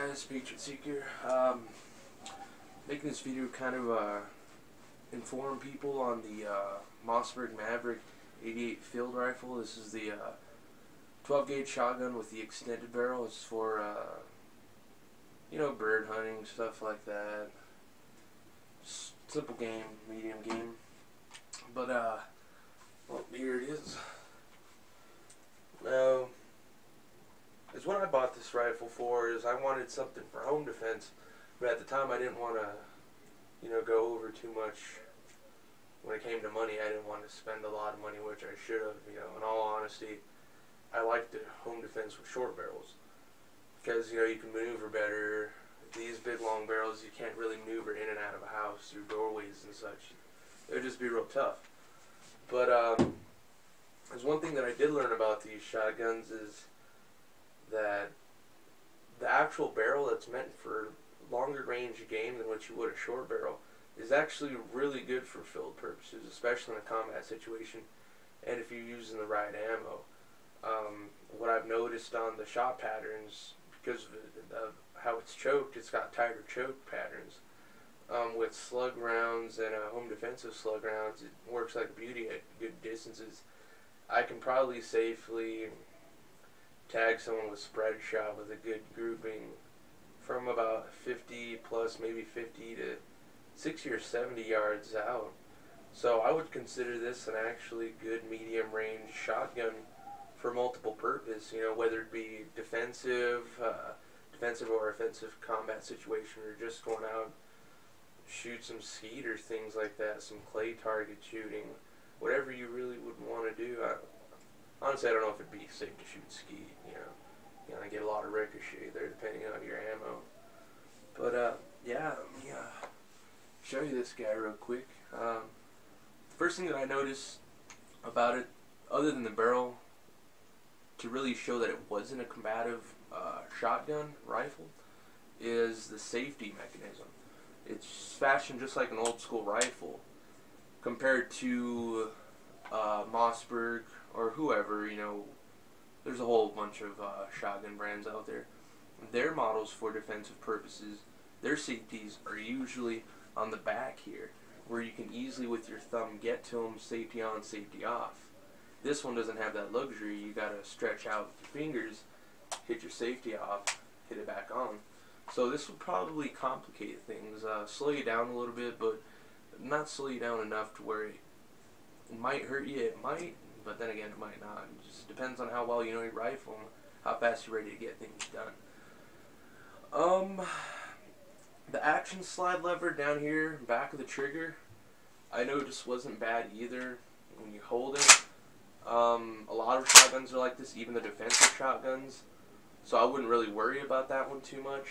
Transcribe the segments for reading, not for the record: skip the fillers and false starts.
guys, PatriotSeeker. Making this video kind of inform people on the Mossberg Maverick 88 field rifle. This is the 12 gauge shotgun with the extended barrel. It's for bird hunting, stuff like that. Simple game, medium game. But well, here it is. Now, is what I bought this rifle for is I wanted something for home defense, but at the time I didn't want to, go over too much. When it came to money, I didn't want to spend a lot of money, which I should have. In all honesty, I like the home defense with short barrels because you can maneuver better. These big long barrels, you can't really maneuver in and out of a house through doorways and such. It would just be real tough. But there's one thing that I did learn about these shotguns is that the actual barrel that's meant for longer range game than what you would a short barrel is actually really good for field purposes, especially in a combat situation and if you're using the right ammo. What I've noticed on the shot patterns, because of how it's choked, it's got tighter choke patterns. With slug rounds and home defensive slug rounds, it works like beauty at good distances. I can probably safely tag someone with spread shot with a good grouping from about 50 plus, maybe 50 to 60 or 70 yards out. So I would consider this an actually good medium range shotgun for multiple purpose, whether it be defensive or offensive combat situation, or just going out, shoot some skeet or things like that, some clay target shooting, whatever you really would want to do. Honestly, I don't know if it'd be safe to shoot skeet, I get a lot of ricochet there depending on your ammo. But yeah, let me show you this guy real quick. First thing that I noticed about it, other than the barrel, to really show that it wasn't a combative shotgun rifle, is the safety mechanism. It's fashioned just like an old school rifle compared to Mossberg or whoever. There's a whole bunch of shotgun brands out there. Their models for defensive purposes, their safeties are usually on the back here, where you can easily with your thumb get to them, safety on, safety off. This one doesn't have that luxury. You gotta stretch out with your fingers, hit your safety off, hit it back on. So this would probably complicate things, slow you down a little bit, but not slow you down enough to where it might hurt you. It might, but then again, it might not. It just depends on how well you know your rifle and how fast you're ready to get things done. The action slide lever down here, back of the trigger, I noticed wasn't bad either when you hold it. A lot of shotguns are like this, even the defensive shotguns. So I wouldn't really worry about that one too much.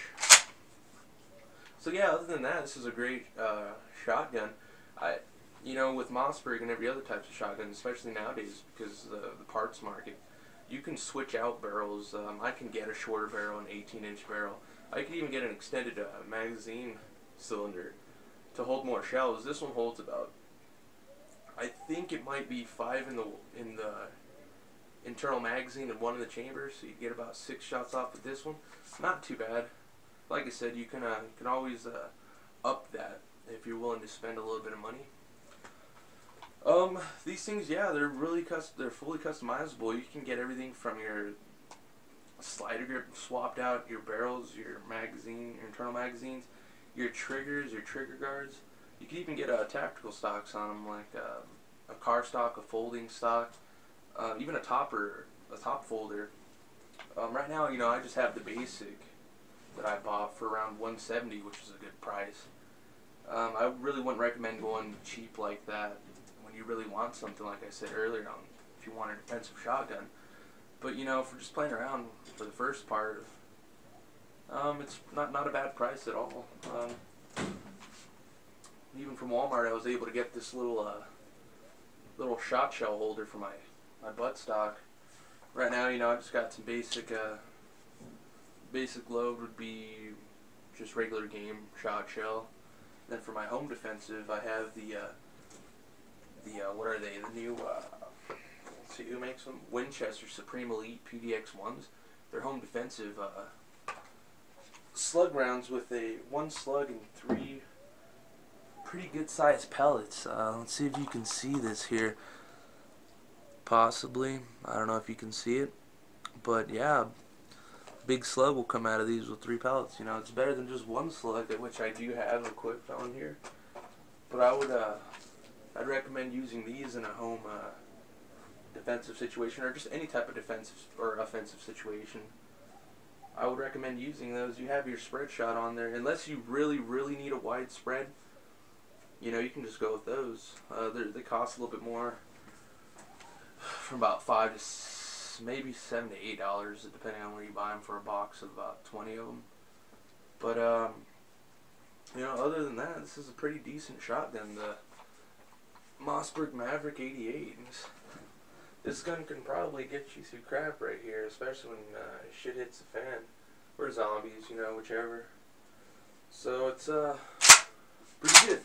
So yeah, other than that, this is a great shotgun. With Mossberg and every other type of shotgun, especially nowadays because of the parts market, you can switch out barrels. I can get a shorter barrel, an 18-inch barrel. I could even get an extended magazine cylinder to hold more shells. This one holds about, I think it might be 5 in the internal magazine and 1 in the chamber, so you get about 6 shots off with this one. Not too bad. Like I said, you can always up that if you're willing to spend a little bit of money. These things, yeah, they're fully customizable. You can get everything from your slider grip swapped out, your barrels, your magazine, your internal magazines, your triggers, your trigger guards. You can even get tactical stocks on them, like a car stock, a folding stock, even a top folder. Right now, I just have the basic that I bought for around $170, which is a good price. I really wouldn't recommend going cheap like that when you really want something, like I said earlier on, if you want a defensive shotgun. But if we're just playing around for the first part, it's not a bad price at all. Even from Walmart, I was able to get this little shot shell holder for my buttstock. Right now, I just got some basic load would be just regular game shot shell. Then for my home defensive, I have the what are they? The new let's see who makes them. Winchester Supreme Elite PDX-1s. They're home defensive slug rounds with a 1 slug and 3 pretty good sized pellets. Let's see if you can see this here. Possibly. I don't know if you can see it. But yeah, big slug will come out of these with 3 pellets. You know, it's better than just 1 slug, which I do have equipped on here. But I'd recommend using these in a home defensive situation, or just any type of defensive or offensive situation. I would recommend using those. You have your spread shot on there, unless you really need a wide spread. You know, you can just go with those. They cost a little bit more, from about $5 to maybe $7 to $8, depending on where you buy them, for a box of about 20 of them. But you know, other than that, this is a pretty decent shotgun, the Mossberg Maverick 88. This gun can probably get you through crap right here, especially when shit hits the fan, or zombies, you know, whichever. So it's pretty good.